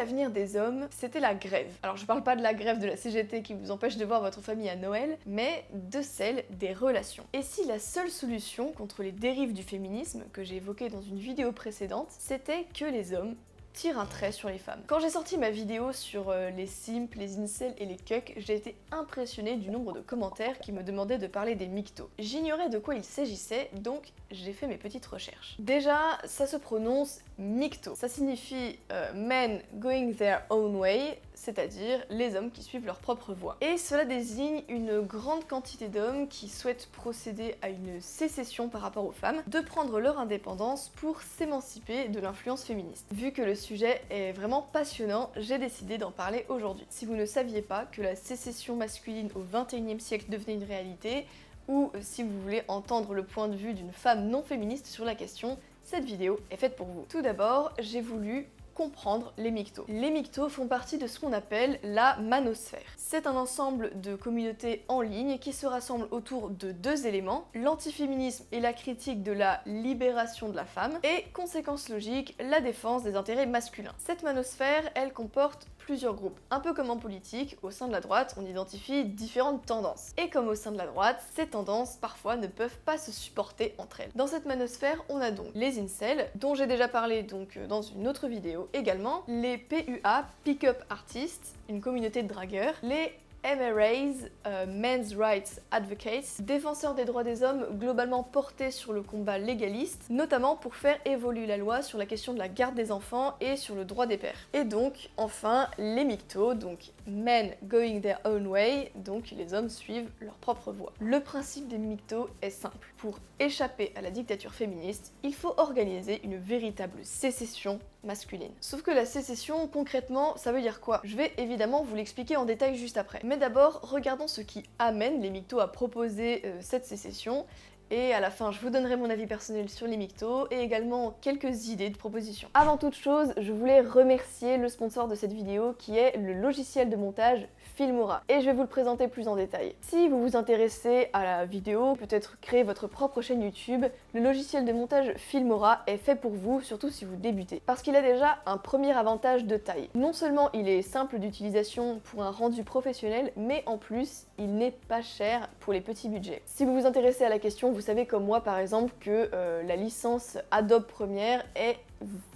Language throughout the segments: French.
l'avenir des hommes, c'était la grève. Alors je parle pas de la grève de la CGT qui vous empêche de voir votre famille à Noël, mais de celle des relations. Et si la seule solution contre les dérives du féminisme, que j'ai évoqué dans une vidéo précédente, c'était que les hommes tire un trait sur les femmes. Quand j'ai sorti ma vidéo sur les simps, les incels et les cucks, j'ai été impressionnée du nombre de commentaires qui me demandaient de parler des mictos. J'ignorais de quoi il s'agissait, donc j'ai fait mes petites recherches. Déjà, ça se prononce micto. Ça signifie men going their own way, c'est-à-dire les hommes qui suivent leur propre voie. Et cela désigne une grande quantité d'hommes qui souhaitent procéder à une sécession par rapport aux femmes, de prendre leur indépendance pour s'émanciper de l'influence féministe. Vu que le sujet est vraiment passionnant, j'ai décidé d'en parler aujourd'hui. Si vous ne saviez pas que la sécession masculine au XXIe siècle devenait une réalité, ou si vous voulez entendre le point de vue d'une femme non féministe sur la question, cette vidéo est faite pour vous. Tout d'abord, j'ai voulu comprendre les mictos. Les mictos font partie de ce qu'on appelle la manosphère. C'est un ensemble de communautés en ligne qui se rassemblent autour de deux éléments, l'antiféminisme et la critique de la libération de la femme, et conséquence logique, la défense des intérêts masculins. Cette manosphère, elle comporte plusieurs groupes. Un peu comme en politique, au sein de la droite, on identifie différentes tendances. Et comme au sein de la droite, ces tendances, parfois, ne peuvent pas se supporter entre elles. Dans cette manosphère, on a donc les incels, dont j'ai déjà parlé dans une autre vidéo également, les PUA, Pick-up Artists, une communauté de dragueurs, les MRAs, Men's Rights Advocates, défenseurs des droits des hommes globalement portés sur le combat légaliste, notamment pour faire évoluer la loi sur la question de la garde des enfants et sur le droit des pères. Et donc, enfin, les mictos, donc Men Going Their Own Way, donc les hommes suivent leur propre voie. Le principe des mictos est simple. Pour échapper à la dictature féministe, il faut organiser une véritable sécession masculine. Sauf que la sécession, concrètement, ça veut dire quoi? Je vais évidemment vous l'expliquer en détail juste après. Mais d'abord, regardons ce qui amène les mictos à proposer cette sécession. Et à la fin, je vous donnerai mon avis personnel sur les mictos et également quelques idées de propositions. Avant toute chose, je voulais remercier le sponsor de cette vidéo qui est le logiciel de montage Filmora. Et je vais vous le présenter plus en détail. Si vous vous intéressez à la vidéo, peut-être créer votre propre chaîne YouTube, le logiciel de montage Filmora est fait pour vous, surtout si vous débutez. Parce qu'il a déjà un premier avantage de taille. Non seulement il est simple d'utilisation pour un rendu professionnel, mais en plus, il n'est pas cher pour les petits budgets. Si vous vous intéressez à la question, vous savez comme moi par exemple que la licence Adobe Premiere est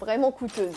vraiment coûteuse.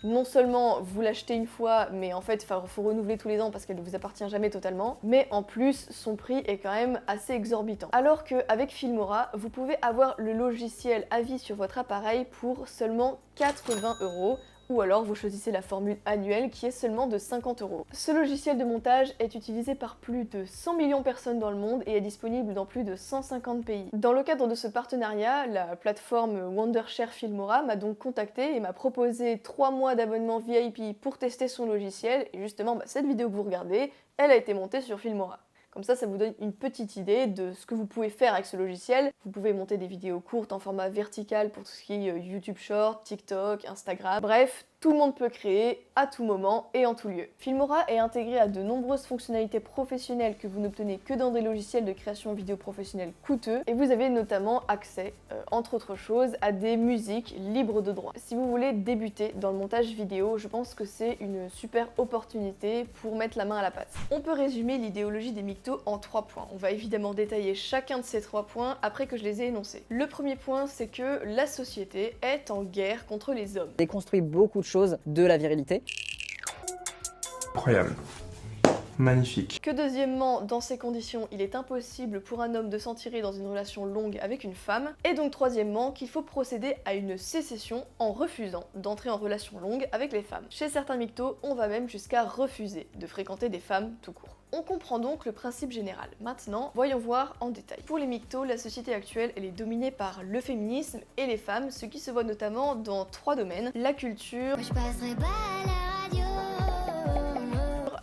Non seulement vous l'achetez une fois, mais en fait il faut renouveler tous les ans parce qu'elle ne vous appartient jamais totalement, mais en plus son prix est quand même assez exorbitant. Alors qu'avec Filmora, vous pouvez avoir le logiciel à vie sur votre appareil pour seulement 80 €. Ou alors vous choisissez la formule annuelle qui est seulement de 50 €. Ce logiciel de montage est utilisé par plus de 100 millions de personnes dans le monde et est disponible dans plus de 150 pays. Dans le cadre de ce partenariat, la plateforme Wondershare Filmora m'a donc contacté et m'a proposé 3 mois d'abonnement VIP pour tester son logiciel et justement cette vidéo que vous regardez, elle a été montée sur Filmora. Comme ça vous donne une petite idée de ce que vous pouvez faire avec ce logiciel. Vous pouvez monter des vidéos courtes en format vertical pour tout ce qui est YouTube Short, TikTok, Instagram, bref, tout le monde peut créer à tout moment et en tout lieu. Filmora est intégré à de nombreuses fonctionnalités professionnelles que vous n'obtenez que dans des logiciels de création vidéo professionnelle coûteux et vous avez notamment accès, entre autres choses, à des musiques libres de droit. Si vous voulez débuter dans le montage vidéo, je pense que c'est une super opportunité pour mettre la main à la pâte. On peut résumer l'idéologie des mictos en 3 points. On va évidemment détailler chacun de ces 3 points après que je les ai énoncés. Le premier point, c'est que la société est en guerre contre les hommes. Déconstruit beaucoup de choses de la virilité. Incroyable. Magnifique. Que deuxièmement, dans ces conditions, il est impossible pour un homme de s'en tirer dans une relation longue avec une femme. Et donc troisièmement, qu'il faut procéder à une sécession en refusant d'entrer en relation longue avec les femmes. Chez certains mictos, on va même jusqu'à refuser de fréquenter des femmes tout court. On comprend donc le principe général. Maintenant, voyons voir en détail. Pour les mictos, la société actuelle, elle est dominée par le féminisme et les femmes, ce qui se voit notamment dans 3 domaines: la culture,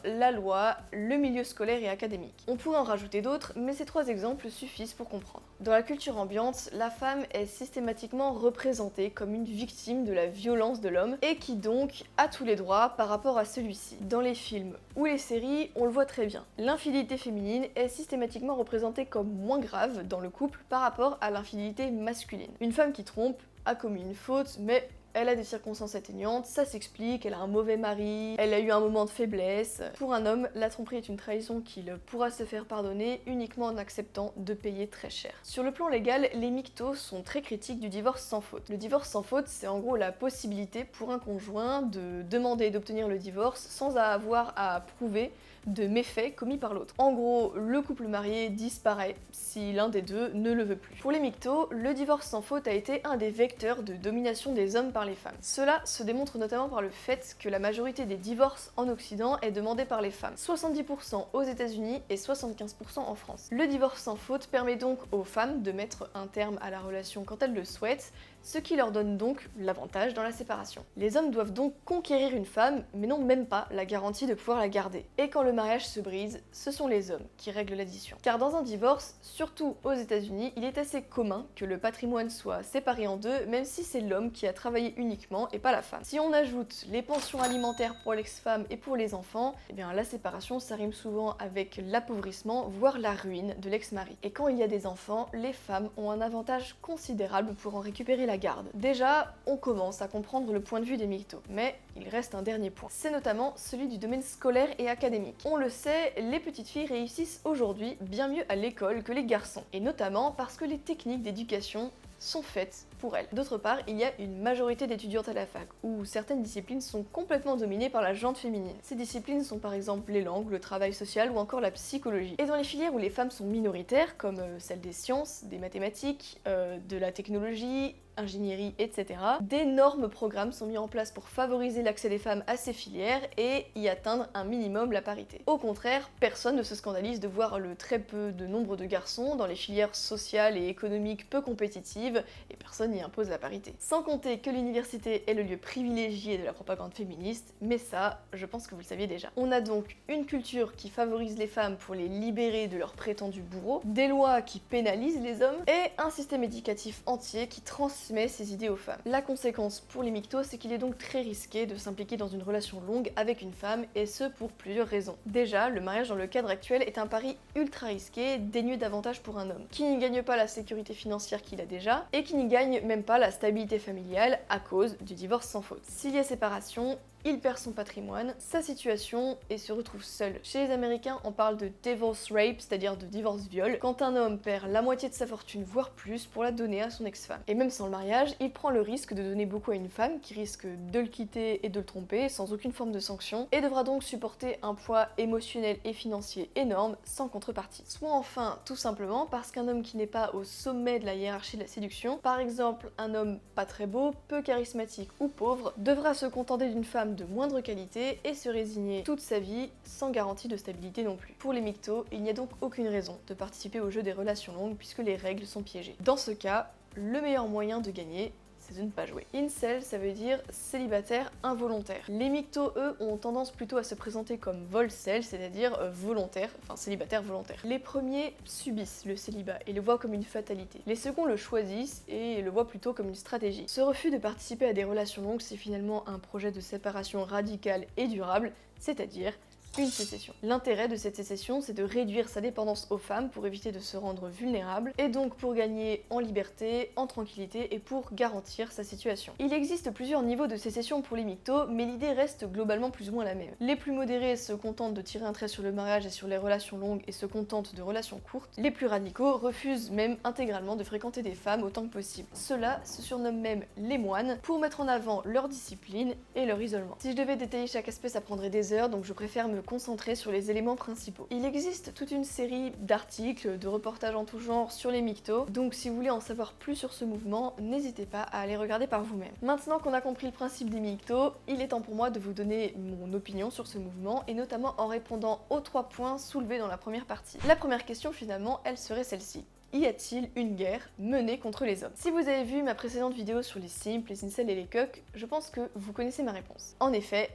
la loi, le milieu scolaire et académique. On pourrait en rajouter d'autres, mais ces 3 exemples suffisent pour comprendre. Dans la culture ambiante, la femme est systématiquement représentée comme une victime de la violence de l'homme et qui donc a tous les droits par rapport à celui-ci. Dans les films ou les séries, on le voit très bien. L'infidélité féminine est systématiquement représentée comme moins grave dans le couple par rapport à l'infidélité masculine. Une femme qui trompe a commis une faute, mais elle a des circonstances atténuantes, ça s'explique, elle a un mauvais mari, elle a eu un moment de faiblesse. Pour un homme, la tromperie est une trahison qu'il pourra se faire pardonner uniquement en acceptant de payer très cher. Sur le plan légal, les MGTOW sont très critiques du divorce sans faute. Le divorce sans faute, c'est en gros la possibilité pour un conjoint de demander et d'obtenir le divorce sans avoir à prouver de méfaits commis par l'autre. En gros, le couple marié disparaît si l'un des deux ne le veut plus. Pour les MGTOW, le divorce sans faute a été un des vecteurs de domination des hommes par les femmes. Cela se démontre notamment par le fait que la majorité des divorces en Occident est demandée par les femmes, 70% aux États-Unis et 75% en France. Le divorce sans faute permet donc aux femmes de mettre un terme à la relation quand elles le souhaitent, ce qui leur donne donc l'avantage dans la séparation. Les hommes doivent donc conquérir une femme, mais n'ont même pas la garantie de pouvoir la garder. Et quand le mariage se brise, ce sont les hommes qui règlent l'addition. Car dans un divorce, surtout aux États-Unis, il est assez commun que le patrimoine soit séparé en deux, même si c'est l'homme qui a travaillé uniquement et pas la femme. Si on ajoute les pensions alimentaires pour l'ex-femme et pour les enfants, eh bien la séparation ça rime souvent avec l'appauvrissement, voire la ruine de l'ex-mari. Et quand il y a des enfants, les femmes ont un avantage considérable pour en récupérer la garde. Déjà, on commence à comprendre le point de vue des MGTOW, mais il reste un dernier point. C'est notamment celui du domaine scolaire et académique. On le sait, les petites filles réussissent aujourd'hui bien mieux à l'école que les garçons, et notamment parce que les techniques d'éducation sont faites pour elles. D'autre part, il y a une majorité d'étudiantes à la fac, où certaines disciplines sont complètement dominées par la gente féminine. Ces disciplines sont par exemple les langues, le travail social ou encore la psychologie. Et dans les filières où les femmes sont minoritaires, comme celles des sciences, des mathématiques, de la technologie, ingénierie, etc., d'énormes programmes sont mis en place pour favoriser l'accès des femmes à ces filières et y atteindre un minimum la parité. Au contraire, personne ne se scandalise de voir le très peu de nombre de garçons dans les filières sociales et économiques peu compétitives, et personne n'y impose la parité. Sans compter que l'université est le lieu privilégié de la propagande féministe, mais ça, je pense que vous le saviez déjà. On a donc une culture qui favorise les femmes pour les libérer de leurs prétendus bourreaux, des lois qui pénalisent les hommes, et un système éducatif entier qui transmet ses idées aux femmes. La conséquence pour les MGTOW, c'est qu'il est donc très risqué de s'impliquer dans une relation longue avec une femme, et ce pour plusieurs raisons. Déjà, le mariage dans le cadre actuel est un pari ultra risqué, dénué d'avantages pour un homme, qui n'y gagne pas la sécurité financière qu'il a déjà, et qui n'y gagne même pas la stabilité familiale à cause du divorce sans faute. S'il y a séparation, il perd son patrimoine, sa situation et se retrouve seul. Chez les Américains, on parle de divorce rape, c'est-à-dire de divorce-viol, quand un homme perd la moitié de sa fortune, voire plus, pour la donner à son ex-femme. Et même sans le mariage, il prend le risque de donner beaucoup à une femme qui risque de le quitter et de le tromper sans aucune forme de sanction, et devra donc supporter un poids émotionnel et financier énorme sans contrepartie. Soit enfin, tout simplement parce qu'un homme qui n'est pas au sommet de la hiérarchie de la séduction, par exemple un homme pas très beau, peu charismatique ou pauvre, devra se contenter d'une femme de moindre qualité et se résigner toute sa vie sans garantie de stabilité non plus. Pour les MGTOW, il n'y a donc aucune raison de participer au jeu des relations longues puisque les règles sont piégées. Dans ce cas, le meilleur moyen de gagner, c'est de ne pas jouer. Incel, ça veut dire célibataire involontaire. Les MGTOW, eux, ont tendance plutôt à se présenter comme volcel, c'est-à-dire volontaire, enfin célibataire volontaire. Les premiers subissent le célibat et le voient comme une fatalité. Les seconds le choisissent et le voient plutôt comme une stratégie. Ce refus de participer à des relations longues, c'est finalement un projet de séparation radicale et durable, c'est-à-dire une sécession. L'intérêt de cette sécession, c'est de réduire sa dépendance aux femmes pour éviter de se rendre vulnérable, et donc pour gagner en liberté, en tranquillité et pour garantir sa situation. Il existe plusieurs niveaux de sécession pour les MGTOW, mais l'idée reste globalement plus ou moins la même. Les plus modérés se contentent de tirer un trait sur le mariage et sur les relations longues et se contentent de relations courtes. Les plus radicaux refusent même intégralement de fréquenter des femmes autant que possible. Ceux-là se surnomment même les moines pour mettre en avant leur discipline et leur isolement. Si je devais détailler chaque aspect, ça prendrait des heures, donc je préfère me concentrer sur les éléments principaux. Il existe toute une série d'articles, de reportages en tout genre sur les MGTOW, donc si vous voulez en savoir plus sur ce mouvement, n'hésitez pas à aller regarder par vous-même. Maintenant qu'on a compris le principe des MGTOW, il est temps pour moi de vous donner mon opinion sur ce mouvement, et notamment en répondant aux 3 points soulevés dans la première partie. La première question finalement, elle serait celle-ci. Y a-t-il une guerre menée contre les hommes? Si vous avez vu ma précédente vidéo sur les simps, les incels et les cucks, je pense que vous connaissez ma réponse. En effet,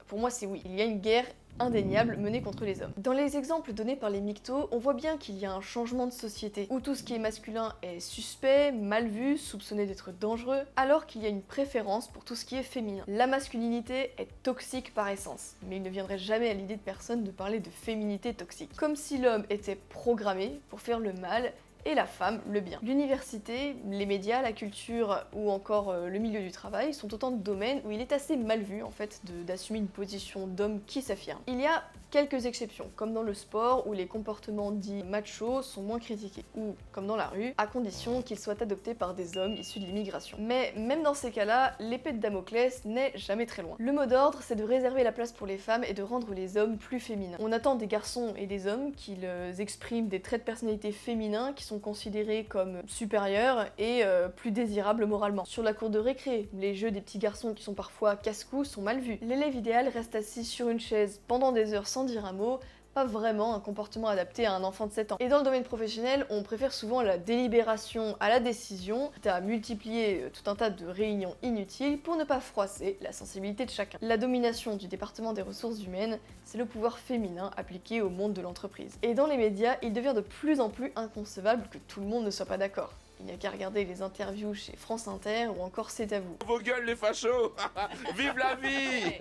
pour moi c'est oui, il y a une guerre indéniable menée contre les hommes. Dans les exemples donnés par les MGTOW, on voit bien qu'il y a un changement de société, où tout ce qui est masculin est suspect, mal vu, soupçonné d'être dangereux, alors qu'il y a une préférence pour tout ce qui est féminin. La masculinité est toxique par essence, mais il ne viendrait jamais à l'idée de personne de parler de féminité toxique. Comme si l'homme était programmé pour faire le mal, et la femme le bien. L'université, les médias, la culture ou encore le milieu du travail sont autant de domaines où il est assez mal vu en fait d'assumer une position d'homme qui s'affirme. Il y a quelques exceptions, comme dans le sport où les comportements dits machos sont moins critiqués, ou comme dans la rue, à condition qu'ils soient adoptés par des hommes issus de l'immigration. Mais même dans ces cas-là, l'épée de Damoclès n'est jamais très loin. Le mot d'ordre, c'est de réserver la place pour les femmes et de rendre les hommes plus féminins. On attend des garçons et des hommes qu'ils expriment des traits de personnalité féminins qui sont considérés comme supérieurs et plus désirables moralement. Sur la cour de récré, les jeux des petits garçons qui sont parfois casse-cou sont mal vus. L'élève idéal reste assis sur une chaise pendant des heures sans dire un mot, pas vraiment un comportement adapté à un enfant de 7 ans. Et dans le domaine professionnel, on préfère souvent la délibération à la décision, quitte à multiplier tout un tas de réunions inutiles pour ne pas froisser la sensibilité de chacun. La domination du département des ressources humaines, c'est le pouvoir féminin appliqué au monde de l'entreprise. Et dans les médias, il devient de plus en plus inconcevable que tout le monde ne soit pas d'accord. Il n'y a qu'à regarder les interviews chez France Inter ou encore C'est à vous. Vos gueules les fachos. Vive la vie.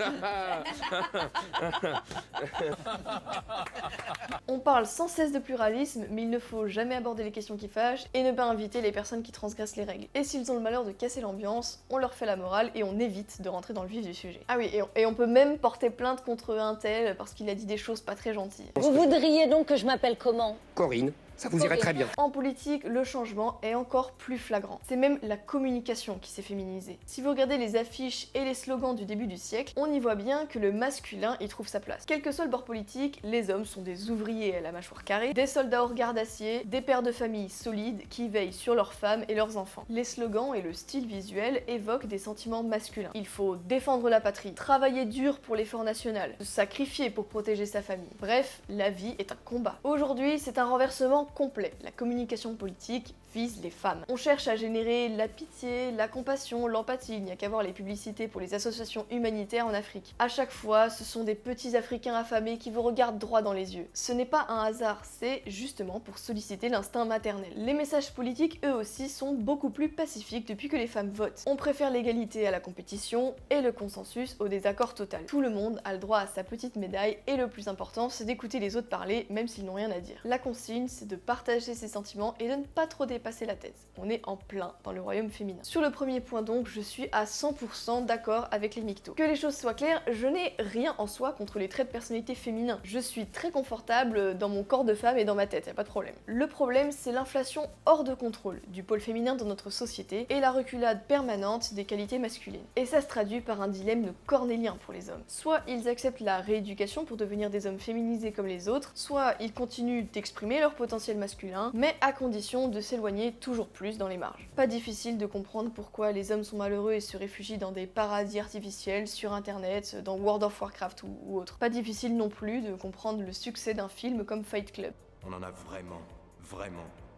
On parle sans cesse de pluralisme, mais il ne faut jamais aborder les questions qui fâchent et ne pas inviter les personnes qui transgressent les règles. Et s'ils ont le malheur de casser l'ambiance, on leur fait la morale et on évite de rentrer dans le vif du sujet. Ah oui, et on peut même porter plainte contre un tel parce qu'il a dit des choses pas très gentilles. Vous voudriez donc que je m'appelle comment? Corinne, ça vous irait très bien. En politique, le changement est encore plus flagrant. C'est même la communication qui s'est féminisée. Si vous regardez les affiches et les slogans du début du siècle, on y voit bien que le masculin y trouve sa place. Quel que soit le bord politique, les hommes sont des ouvriers à la mâchoire carrée, des soldats au regard d'acier, des pères de famille solides qui veillent sur leurs femmes et leurs enfants. Les slogans et le style visuel évoquent des sentiments masculins. Il faut défendre la patrie, travailler dur pour l'effort national, se sacrifier pour protéger sa famille. Bref, la vie est un combat. Aujourd'hui, c'est un renversement complet. La communication politique vise les femmes. On cherche à générer la pitié, la compassion, l'empathie. Il n'y a qu'à voir les publicités pour les associations humanitaires en Afrique. À chaque fois, ce sont des petits Africains affamés qui vous regardent droit dans les yeux. Ce n'est pas un hasard, c'est justement pour solliciter l'instinct maternel. Les messages politiques, eux aussi, sont beaucoup plus pacifiques depuis que les femmes votent. On préfère l'égalité à la compétition et le consensus au désaccord total. Tout le monde a le droit à sa petite médaille et le plus important, c'est d'écouter les autres parler, même s'ils n'ont rien à dire. La consigne, c'est de partager ses sentiments et de ne pas trop dépasser la thèse. On est en plein dans le royaume féminin. Sur le premier point donc, je suis à 100% d'accord avec les mictos. Que les choses soient claires, je n'ai rien en soi contre les traits de personnalité féminins. Je suis très confortable dans mon corps de femme et dans ma tête, y a pas de problème. Le problème, c'est l'inflation hors de contrôle du pôle féminin dans notre société et la reculade permanente des qualités masculines. Et ça se traduit par un dilemme cornélien pour les hommes. Soit ils acceptent la rééducation pour devenir des hommes féminisés comme les autres, soit ils continuent d'exprimer leur potentiel masculin, mais à condition de s'éloigner toujours plus dans les marges. Pas difficile de comprendre pourquoi les hommes sont malheureux et se réfugient dans des paradis artificiels sur internet, dans World of Warcraft ou autre. Pas difficile non plus de comprendre le succès d'un film comme Fight Club. On en a vraiment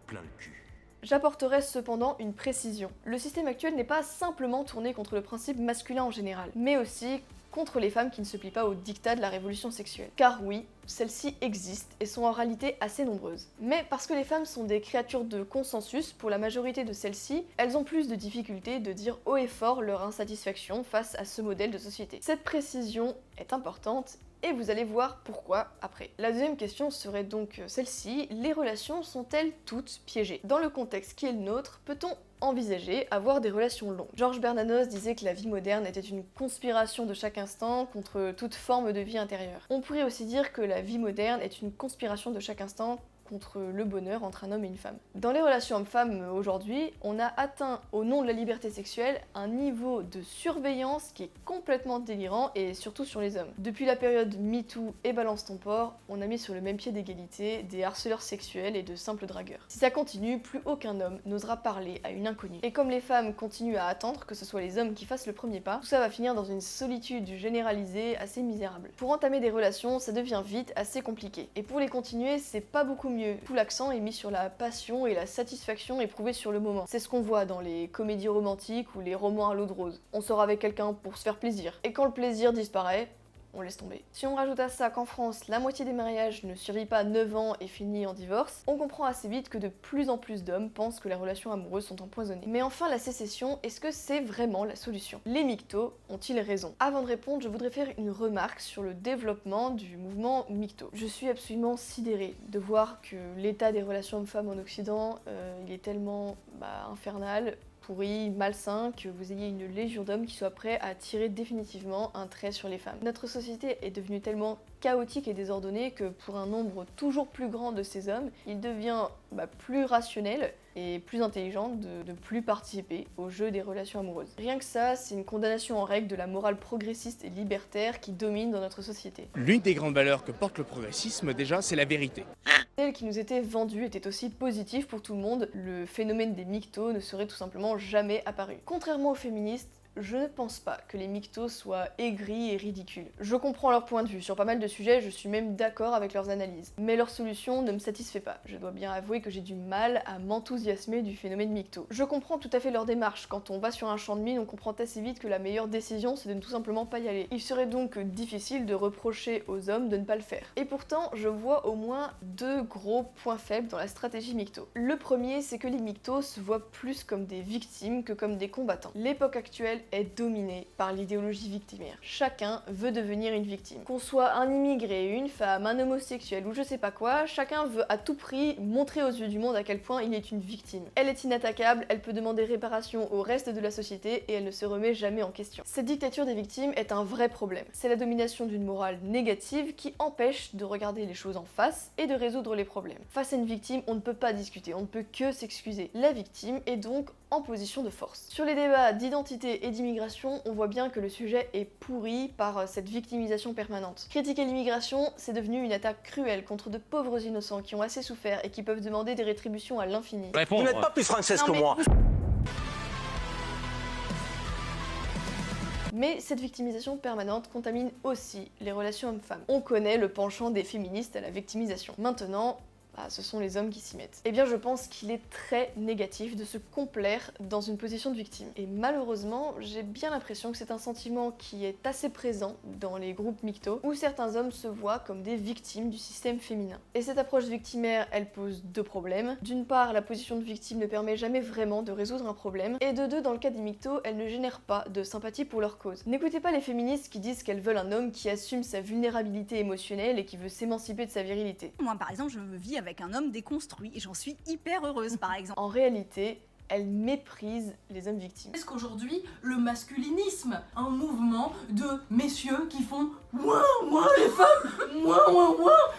plein le cul. J'apporterai cependant une précision. Le système actuel n'est pas simplement tourné contre le principe masculin en général, mais aussi contre les femmes qui ne se plient pas au diktat de la révolution sexuelle. Car oui, celles-ci existent et sont en réalité assez nombreuses. Mais parce que les femmes sont des créatures de consensus, pour la majorité de celles-ci, elles ont plus de difficultés de dire haut et fort leur insatisfaction face à ce modèle de société. Cette précision est importante et vous allez voir pourquoi après. La deuxième question serait donc celle-ci, les relations sont-elles toutes piégées? Dans le contexte qui est le nôtre, peut-on envisager avoir des relations longues? Georges Bernanos disait que la vie moderne était une conspiration de chaque instant contre toute forme de vie intérieure. On pourrait aussi dire que la vie moderne est une conspiration de chaque instant contre le bonheur entre un homme et une femme. Dans les relations hommes-femmes aujourd'hui, on a atteint, au nom de la liberté sexuelle, un niveau de surveillance qui est complètement délirant et surtout sur les hommes. Depuis la période MeToo et Balance ton porc, on a mis sur le même pied d'égalité des harceleurs sexuels et de simples dragueurs. Si ça continue, plus aucun homme n'osera parler à une inconnue. Et comme les femmes continuent à attendre que ce soit les hommes qui fassent le premier pas, tout ça va finir dans une solitude généralisée assez misérable. Pour entamer des relations, ça devient vite assez compliqué. Et pour les continuer, c'est pas beaucoup mieux. Tout l'accent est mis sur la passion et la satisfaction éprouvée sur le moment. C'est ce qu'on voit dans les comédies romantiques ou les romans à l'eau de rose. On sort avec quelqu'un pour se faire plaisir. Et quand le plaisir disparaît, on laisse tomber. Si on rajoute à ça qu'en France, la moitié des mariages ne survit pas 9 ans et finit en divorce, on comprend assez vite que de plus en plus d'hommes pensent que les relations amoureuses sont empoisonnées. Mais enfin, la sécession, est-ce que c'est vraiment la solution? Les MGTOW ont-ils raison? Avant de répondre, je voudrais faire une remarque sur le développement du mouvement MGTOW. Je suis absolument sidérée de voir que l'état des relations hommes-femmes en Occident, il est tellement infernal, pourri, malsain, que vous ayez une légion d'hommes qui soient prêts à tirer définitivement un trait sur les femmes. Notre société est devenue tellement chaotique et désordonnée que pour un nombre toujours plus grand de ces hommes, il devient plus rationnel et plus intelligent de plus participer au jeu des relations amoureuses. Rien que ça, c'est une condamnation en règle de la morale progressiste et libertaire qui domine dans notre société. L'une des grandes valeurs que porte le progressisme, déjà, c'est la vérité. Celle qui nous était vendue était aussi positive pour tout le monde, le phénomène des MGTOW ne serait tout simplement jamais apparu. Contrairement aux féministes, je ne pense pas que les MGTOW soient aigris et ridicules. Je comprends leur point de vue, sur pas mal de sujets, je suis même d'accord avec leurs analyses. Mais leur solution ne me satisfait pas. Je dois bien avouer que j'ai du mal à m'enthousiasmer du phénomène MGTOW. Je comprends tout à fait leur démarche. Quand on va sur un champ de mine, on comprend assez vite que la meilleure décision, c'est de ne tout simplement pas y aller. Il serait donc difficile de reprocher aux hommes de ne pas le faire. Et pourtant, je vois au moins deux gros points faibles dans la stratégie MGTOW. Le premier, c'est que les MGTOW se voient plus comme des victimes que comme des combattants. L'époque actuelle est dominée par l'idéologie victimaire. Chacun veut devenir une victime. Qu'on soit un immigré, une femme, un homosexuel ou je sais pas quoi, chacun veut à tout prix montrer aux yeux du monde à quel point il est une victime. Elle est inattaquable, elle peut demander réparation au reste de la société et elle ne se remet jamais en question. Cette dictature des victimes est un vrai problème. C'est la domination d'une morale négative qui empêche de regarder les choses en face et de résoudre les problèmes. Face à une victime, on ne peut pas discuter, on ne peut que s'excuser. La victime est donc en position de force. Sur les débats d'identité et d'immigration, on voit bien que le sujet est pourri par cette victimisation permanente. Critiquer l'immigration, c'est devenu une attaque cruelle contre de pauvres innocents qui ont assez souffert et qui peuvent demander des rétributions à l'infini. Vous n'êtes pas plus française que moi. Mais cette victimisation permanente contamine aussi les relations hommes-femmes. On connaît le penchant des féministes à la victimisation. Maintenant, ce sont les hommes qui s'y mettent. Eh bien je pense qu'il est très négatif de se complaire dans une position de victime. Et malheureusement, j'ai bien l'impression que c'est un sentiment qui est assez présent dans les groupes MGTOW, où certains hommes se voient comme des victimes du système féminin. Et cette approche victimaire, elle pose deux problèmes. D'une part, la position de victime ne permet jamais vraiment de résoudre un problème, et de deux, dans le cas des MGTOW, elle ne génère pas de sympathie pour leur cause. N'écoutez pas les féministes qui disent qu'elles veulent un homme qui assume sa vulnérabilité émotionnelle et qui veut s'émanciper de sa virilité. Moi par exemple, je vis avec un homme déconstruit et j'en suis hyper heureuse par exemple. En réalité, elle méprise les hommes victimes. Est-ce qu'aujourd'hui, le masculinisme, un mouvement de messieurs qui font moi les femmes, moi.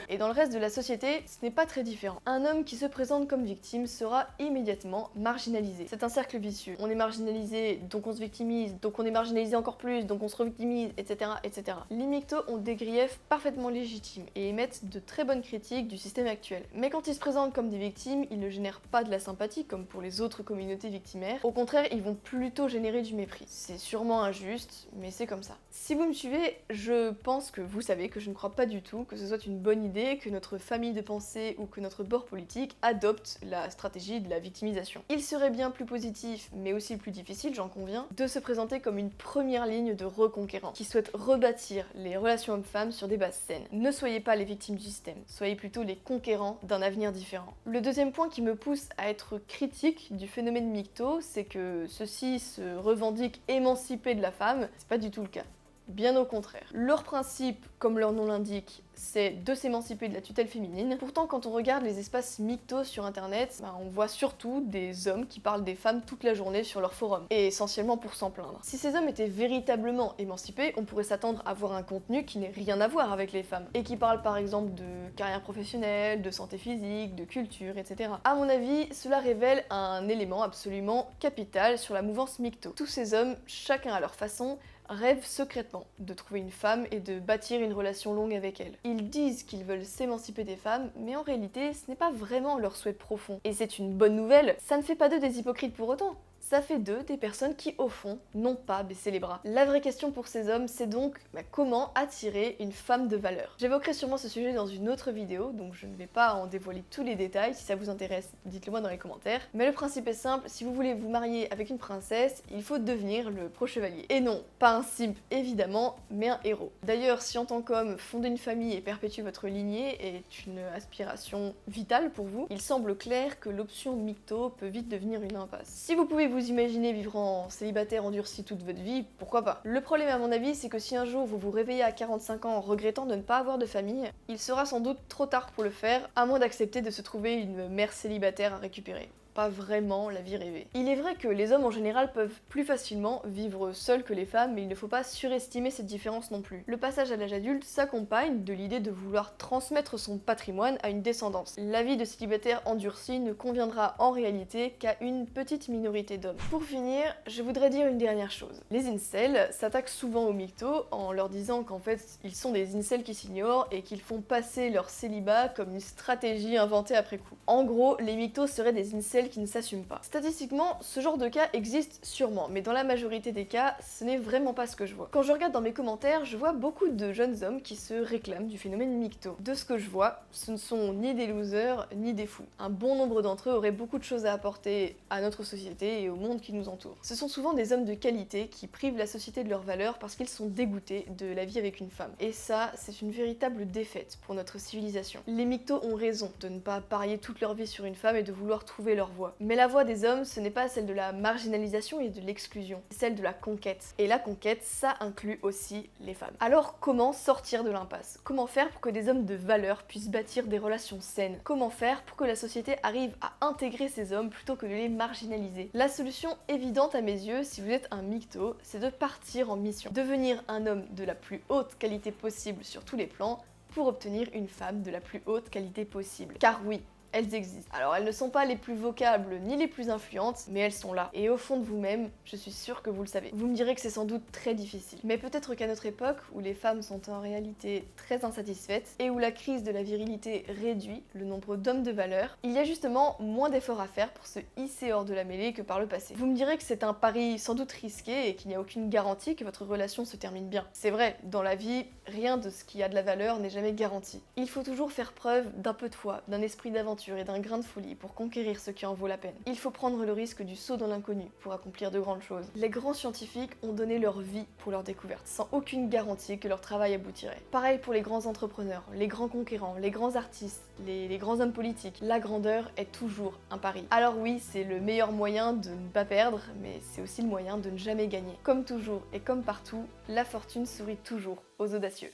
Et dans le reste de la société, ce n'est pas très différent. Un homme qui se présente comme victime sera immédiatement marginalisé. C'est un cercle vicieux. On est marginalisé, donc on se victimise, donc on est marginalisé encore plus, donc on se revictimise, etc. etc. Les MGTOW ont des griefs parfaitement légitimes et émettent de très bonnes critiques du système actuel. Mais quand ils se présentent comme des victimes, ils ne génèrent pas de la sympathie comme pour les autres communautés victimaires. Au contraire, ils vont plutôt générer du mépris. C'est sûrement injuste, mais c'est comme ça. Si vous me suivez, je pense que vous savez que je ne crois pas du tout que ce soit une bonne idée que notre famille de pensée ou que notre bord politique adopte la stratégie de la victimisation. Il serait bien plus positif, mais aussi plus difficile, j'en conviens, de se présenter comme une première ligne de reconquérants qui souhaitent rebâtir les relations hommes-femmes sur des bases saines. Ne soyez pas les victimes du système, soyez plutôt les conquérants d'un avenir différent. Le deuxième point qui me pousse à être critique du phénomène MGTOW, c'est que ceux-ci se revendiquent émancipés de la femme, c'est pas du tout le cas. Bien au contraire. Leur principe, comme leur nom l'indique, c'est de s'émanciper de la tutelle féminine. Pourtant, quand on regarde les espaces MGTOW sur internet, on voit surtout des hommes qui parlent des femmes toute la journée sur leur forum, et essentiellement pour s'en plaindre. Si ces hommes étaient véritablement émancipés, on pourrait s'attendre à voir un contenu qui n'ait rien à voir avec les femmes, et qui parle par exemple de carrière professionnelle, de santé physique, de culture, etc. À mon avis, cela révèle un élément absolument capital sur la mouvance MGTOW. Tous ces hommes, chacun à leur façon, rêvent secrètement de trouver une femme et de bâtir une relation longue avec elle. Ils disent qu'ils veulent s'émanciper des femmes, mais en réalité, ce n'est pas vraiment leur souhait profond. Et c'est une bonne nouvelle, ça ne fait pas d'eux des hypocrites pour autant. Ça fait d'eux des personnes qui, au fond, n'ont pas baissé les bras. La vraie question pour ces hommes, c'est donc comment attirer une femme de valeur. J'évoquerai sûrement ce sujet dans une autre vidéo, donc je ne vais pas en dévoiler tous les détails. Si ça vous intéresse, dites-le moi dans les commentaires. Mais le principe est simple, si vous voulez vous marier avec une princesse, il faut devenir le pro-chevalier. Et non, pas un simp évidemment, mais un héros. D'ailleurs, si en tant qu'homme, fonder une famille et perpétuer votre lignée est une aspiration vitale pour vous, il semble clair que l'option Micto peut vite devenir une impasse. Si vous pouvez vous imaginer vivre en célibataire endurci toute votre vie, pourquoi pas. Le problème à mon avis, c'est que si un jour vous vous réveillez à 45 ans en regrettant de ne pas avoir de famille, il sera sans doute trop tard pour le faire, à moins d'accepter de se trouver une mère célibataire à récupérer. Pas vraiment la vie rêvée. Il est vrai que les hommes en général peuvent plus facilement vivre seuls que les femmes, mais il ne faut pas surestimer cette différence non plus. Le passage à l'âge adulte s'accompagne de l'idée de vouloir transmettre son patrimoine à une descendance. La vie de célibataire endurci ne conviendra en réalité qu'à une petite minorité d'hommes. Pour finir, je voudrais dire une dernière chose. Les incels s'attaquent souvent aux mictos en leur disant qu'en fait ils sont des incels qui s'ignorent et qu'ils font passer leur célibat comme une stratégie inventée après coup. En gros, les mictos seraient des incels qui ne s'assument pas. Statistiquement, ce genre de cas existe sûrement, mais dans la majorité des cas, ce n'est vraiment pas ce que je vois. Quand je regarde dans mes commentaires, je vois beaucoup de jeunes hommes qui se réclament du phénomène micto. De ce que je vois, ce ne sont ni des losers, ni des fous. Un bon nombre d'entre eux auraient beaucoup de choses à apporter à notre société et au monde qui nous entoure. Ce sont souvent des hommes de qualité qui privent la société de leurs valeurs parce qu'ils sont dégoûtés de la vie avec une femme. Et ça, c'est une véritable défaite pour notre civilisation. Les mictos ont raison de ne pas parier toute leur vie sur une femme et de vouloir trouver leur voie. Mais la voie des hommes, ce n'est pas celle de la marginalisation et de l'exclusion, c'est celle de la conquête. Et la conquête, ça inclut aussi les femmes. Alors comment sortir de l'impasse? Comment faire pour que des hommes de valeur puissent bâtir des relations saines? Comment faire pour que la société arrive à intégrer ces hommes plutôt que de les marginaliser? La solution évidente à mes yeux, si vous êtes un micto, c'est de partir en mission. Devenir un homme de la plus haute qualité possible sur tous les plans pour obtenir une femme de la plus haute qualité possible. Car oui, elles existent. Alors elles ne sont pas les plus vocables ni les plus influentes, mais elles sont là. Et au fond de vous-même, je suis sûre que vous le savez. Vous me direz que c'est sans doute très difficile. Mais peut-être qu'à notre époque, où les femmes sont en réalité très insatisfaites, et où la crise de la virilité réduit le nombre d'hommes de valeur, il y a justement moins d'efforts à faire pour se hisser hors de la mêlée que par le passé. Vous me direz que c'est un pari sans doute risqué et qu'il n'y a aucune garantie que votre relation se termine bien. C'est vrai, dans la vie, rien de ce qui a de la valeur n'est jamais garanti. Il faut toujours faire preuve d'un peu de foi, d'un esprit d'aventure et d'un grain de folie pour conquérir ce qui en vaut la peine. Il faut prendre le risque du saut dans l'inconnu pour accomplir de grandes choses. Les grands scientifiques ont donné leur vie pour leurs découvertes, sans aucune garantie que leur travail aboutirait. Pareil pour les grands entrepreneurs, les grands conquérants, les grands artistes, les grands hommes politiques. La grandeur est toujours un pari. Alors oui, c'est le meilleur moyen de ne pas perdre, mais c'est aussi le moyen de ne jamais gagner. Comme toujours et comme partout, la fortune sourit toujours aux audacieux.